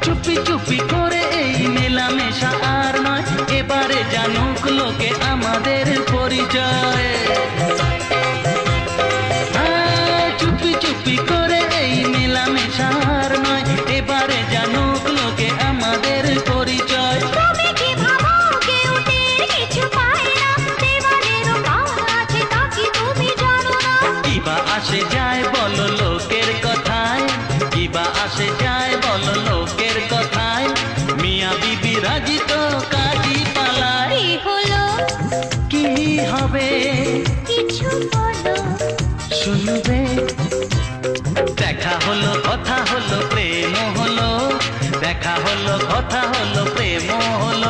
চুপি চুপি করে এই মেলামেশা আর নয়, এবারে জানুক লোকে আমাদের পরিচয়। চুপি চুপি করে এই মেলামেশা আর নয়, এবারে জানুক লোকে আমাদের পরিচয়। তুমি কি ভাবো কেউ টের কিছু পায় না? দেওয়ালেরও কান আছে, তা কি তুমি জানো না? কিবা আসে যায় বলো লোকের কথায়, কিবা আসে যায় বলো লোকের কথায়, মিয়া বিবি রাজি তো কাজী পালায়। কি হলো? কি হবে কিছু বলো। শুনবে? দেখা হলো কথা হলো প্রেম হলো, দেখা হলো কথা হলো প্রেম হলো।